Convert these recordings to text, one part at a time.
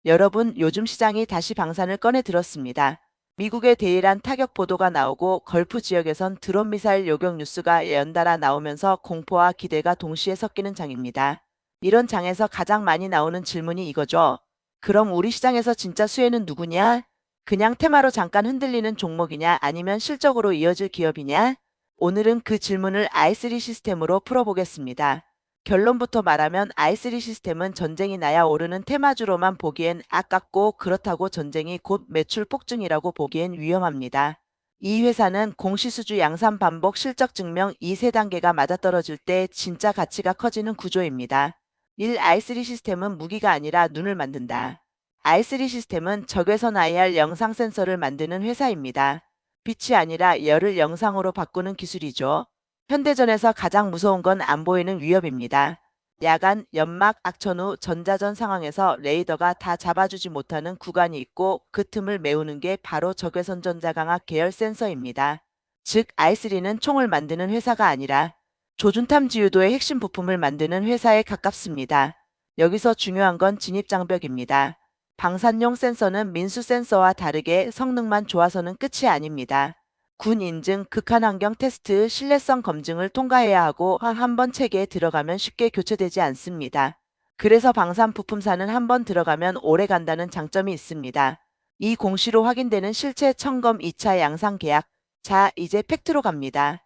여러분, 요즘 시장이 다시 방산을 꺼내 들었습니다. 미국의 대일한 타격 보도가 나오고 걸프 지역에선 드론 미사일 요격 뉴스가 연달아 나오면서 공포와 기대가 동시에 섞이는 장입니다. 이런 장에서 가장 많이 나오는 질문이 이거죠. 그럼 우리 시장에서 진짜 수혜는 누구냐? 그냥 테마로 잠깐 흔들리는 종목이냐 아니면 실적으로 이어질 기업이냐? 오늘은 그 질문을 i3 시스템으로 풀어보겠습니다. 결론부터 말하면 i3 시스템은 전쟁이 나야 오르는 테마주로만 보기엔 아깝고 그렇다고 전쟁이 곧 매출 폭증이라고 보기엔 위험합니다. 이 회사는 공시수주 양산 반복 실적 증명 이 세 단계가 맞아떨어질 때 진짜 가치가 커지는 구조입니다. 1. i3 시스템은 무기가 아니라 눈을 만든다. i3 시스템은 적외선 IR 영상 센서를 만드는 회사입니다. 빛이 아니라 열을 영상으로 바꾸는 기술이죠. 현대전에서 가장 무서운 건 안 보이는 위협입니다. 야간, 연막, 악천 후 전자전 상황에서 레이더가 다 잡아주지 못하는 구간이 있고 그 틈을 메우는 게 바로 적외선 전자광학 계열 센서입니다. 즉, i3는 총을 만드는 회사가 아니라 조준탐 지유도의 핵심 부품을 만드는 회사에 가깝습니다. 여기서 중요한 건 진입장벽입니다. 방산용 센서는 민수 센서와 다르게 성능만 좋아서는 끝이 아닙니다. 군 인증, 극한 환경 테스트, 신뢰성 검증을 통과해야 하고 한 번 체계에 들어가면 쉽게 교체되지 않습니다. 그래서 방산 부품사는 한 번 들어가면 오래 간다는 장점이 있습니다. 이 공시로 확인되는 실체 점검 2차 양상 계약. 자, 이제 팩트로 갑니다.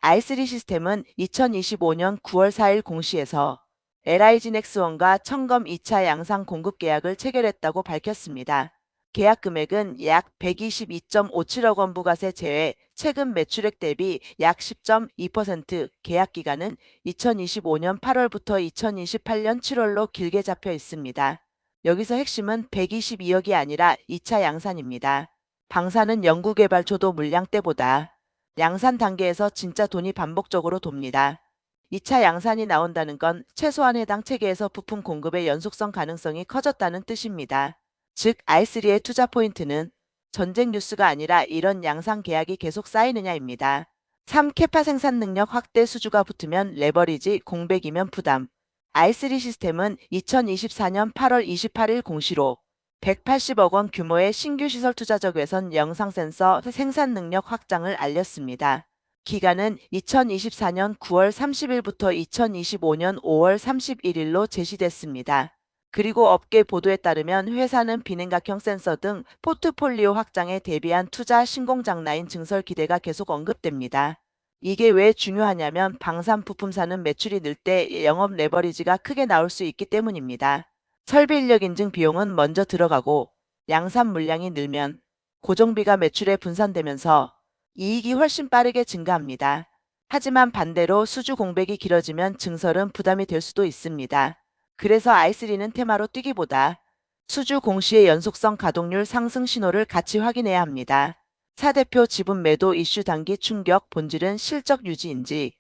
i3 시스템은 2025년 9월 4일 공시에서 LIG 넥스원과 점검 2차 양상 공급 계약을 체결했다고 밝혔습니다. 계약 금액은 약 122.57억 원 부가세 제외 최근 매출액 대비 약 10.2%, 계약 기간은 2025년 8월부터 2028년 7월로 길게 잡혀 있습니다. 여기서 핵심은 122억이 아니라 2차 양산입니다. 방산은 연구개발초도 물량 때보다 양산 단계에서 진짜 돈이 반복적으로 돕니다. 2차 양산이 나온다는 건 최소한 해당 체계에서 부품 공급의 연속성 가능성이 커졌다는 뜻입니다. 즉, i3의 투자 포인트는 전쟁 뉴스가 아니라 이런 양상 계약이 계속 쌓이느냐입니다. 3. 캐파 생산 능력 확대 수주가 붙으면 레버리지, 공백이면 부담. i3 시스템은 2024년 8월 28일 공시로 180억 원 규모의 신규 시설 투자 적외선 영상 센서 생산 능력 확장을 알렸습니다. 기간은 2024년 9월 30일부터 2025년 5월 31일로 제시됐습니다. 그리고 업계 보도에 따르면 회사는 비냉각형 센서 등 포트폴리오 확장에 대비한 투자 신공장 라인 증설 기대가 계속 언급됩니다. 이게 왜 중요하냐면 방산 부품사는 매출이 늘 때 영업 레버리지가 크게 나올 수 있기 때문입니다. 설비 인력 인증 비용은 먼저 들어가고 양산 물량이 늘면 고정비가 매출에 분산되면서 이익이 훨씬 빠르게 증가합니다. 하지만 반대로 수주 공백이 길어지면 증설은 부담이 될 수도 있습니다. 그래서 i3는 테마로 뛰기보다 수주 공시의 연속성 가동률 상승 신호를 같이 확인해야 합니다. 차 대표 지분 매도 이슈 단기 충격 본질은 실적 유지인지.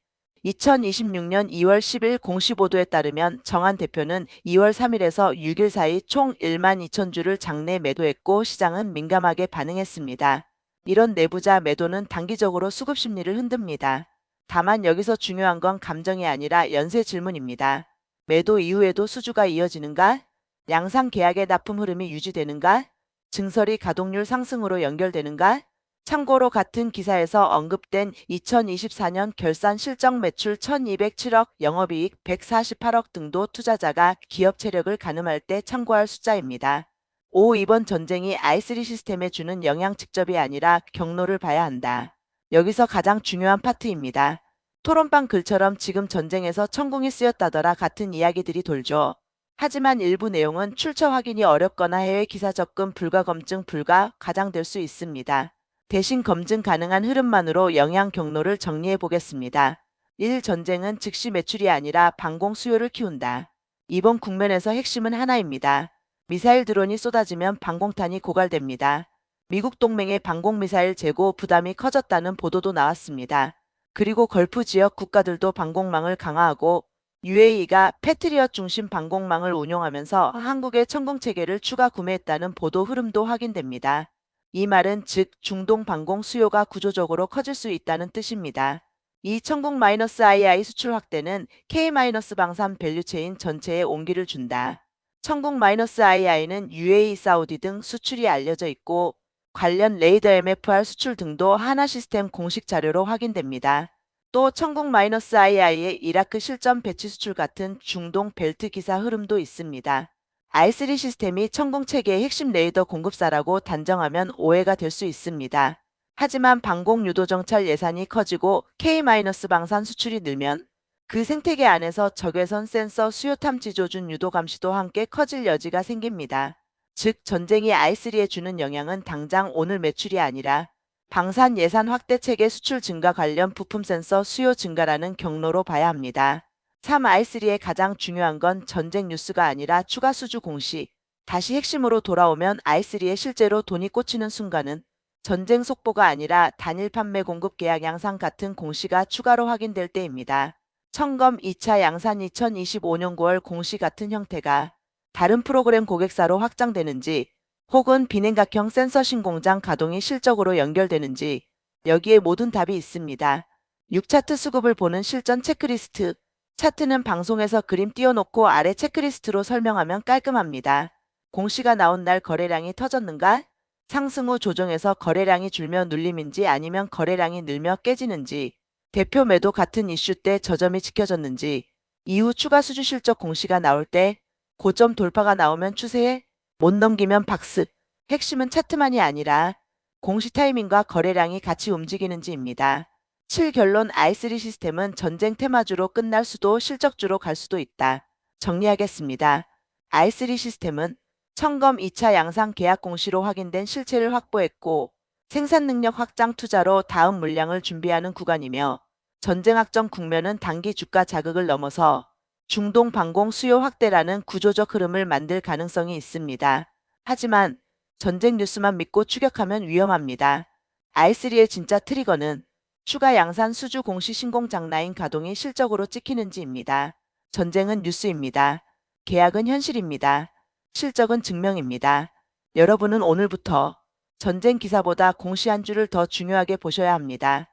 2026년 2월 10일 공시 보도에 따르면 정한 대표는 2월 3일에서 6일 사이 총 1만 2천 주를 장내 매도했고 시장은 민감하게 반응했습니다. 이런 내부자 매도는 단기적으로 수급 심리를 흔듭니다. 다만 여기서 중요한 건 감정이 아니라 연쇄 질문입니다. 매도 이후에도 수주가 이어지는가? 양상 계약의 납품 흐름이 유지되는가? 증설이 가동률 상승으로 연결되는가? 참고로 같은 기사에서 언급된 2024년 결산 실적 매출 1207억, 영업이익 148억 등도 투자자가 기업 체력을 가늠할 때 참고할 숫자입니다. 5. 이번 전쟁이 i3 시스템에 주는 영향 직접이 아니라 경로를 봐야 한다. 여기서 가장 중요한 파트입니다. 토론방 글처럼 지금 전쟁에서 천궁이 쓰였다더라 같은 이야기들이 돌죠. 하지만 일부 내용은 출처 확인이 어렵거나 해외 기사 접근 불가 검증 불가 가장될 수 있습니다. 대신 검증 가능한 흐름만으로 영향 경로를 정리해 보겠습니다. 1. 전쟁은 즉시 매출이 아니라 방공 수요를 키운다. 이번 국면에서 핵심은 하나입니다. 미사일 드론이 쏟아지면 방공탄이 고갈됩니다. 미국 동맹의 방공미사일 재고 부담이 커졌다는 보도도 나왔습니다. 그리고 걸프 지역 국가들도 방공망을 강화하고 UAE가 패트리엇 중심 방공망을 운용하면서 한국의 천궁체계를 추가 구매했다는 보도 흐름도 확인됩니다. 이 말은 즉 중동 방공 수요가 구조적으로 커질 수 있다는 뜻입니다. 이 천궁-II 수출 확대는 K- 방산 밸류체인 전체에 온기를 준다. 천국-II는 UAE, 사우디 등 수출이 알려져 있고 관련 레이더 MFR 수출 등도 하나시스템 공식 자료로 확인됩니다. 또 천국-II의 이라크 실전 배치 수출 같은 중동 벨트 기사 흐름도 있습니다. i3 시스템이 천궁 체계의 핵심 레이더 공급사라고 단정하면 오해가 될 수 있습니다. 하지만 방공 유도 정찰 예산이 커지고 K-방산 수출이 늘면 그 생태계 안에서 적외선 센서 수요 탐지 조준 유도 감시도 함께 커질 여지가 생깁니다. 즉 전쟁이 i3에 주는 영향은 당장 오늘 매출이 아니라 방산 예산 확대 체계 수출 증가 관련 부품 센서 수요 증가라는 경로로 봐야 합니다. 3. i3의 가장 중요한 건 전쟁 뉴스가 아니라 추가 수주 공시. 다시 핵심으로 돌아오면 i3에 실제로 돈이 꽂히는 순간은 전쟁 속보가 아니라 단일 판매 공급 계약 양산 같은 공시가 추가로 확인될 때입니다. 청검 2차 양산 2025년 9월 공시 같은 형태가 다른 프로그램 고객사로 확장되는지 혹은 비냉각형 센서 신공장 가동이 실적으로 연결되는지 여기에 모든 답이 있습니다. 6차트 수급을 보는 실전 체크리스트. 차트는 방송에서 그림 띄워놓고 아래 체크리스트로 설명하면 깔끔합니다. 공시가 나온 날 거래량이 터졌는가? 상승 후 조정에서 거래량이 줄며 눌림인지 아니면 거래량이 늘며 깨지는지, 대표 매도 같은 이슈 때 저점이 지켜졌는지, 이후 추가 수주 실적 공시가 나올 때 고점 돌파가 나오면 추세에, 못 넘기면 박스. 핵심은 차트만이 아니라 공시 타이밍과 거래량이 같이 움직이는지입니다. 7. 결론. i3 시스템은 전쟁 테마주로 끝날 수도 실적주로 갈 수도 있다. 정리하겠습니다. i3 시스템은 청검 2차 양산 계약 공시로 확인된 실체를 확보했고 생산 능력 확장 투자로 다음 물량을 준비하는 구간이며 전쟁 확정 국면은 단기 주가 자극을 넘어서 중동 방공 수요 확대라는 구조적 흐름을 만들 가능성이 있습니다. 하지만 전쟁 뉴스만 믿고 추격하면 위험합니다. i3의 진짜 트리거는 추가 양산 수주 공시 신공장 라인 가동이 실적으로 찍히는지입니다. 전쟁은 뉴스입니다. 계약은 현실입니다. 실적은 증명입니다. 여러분은 오늘부터 전쟁 기사보다 공시 한 주를 더 중요하게 보셔야 합니다.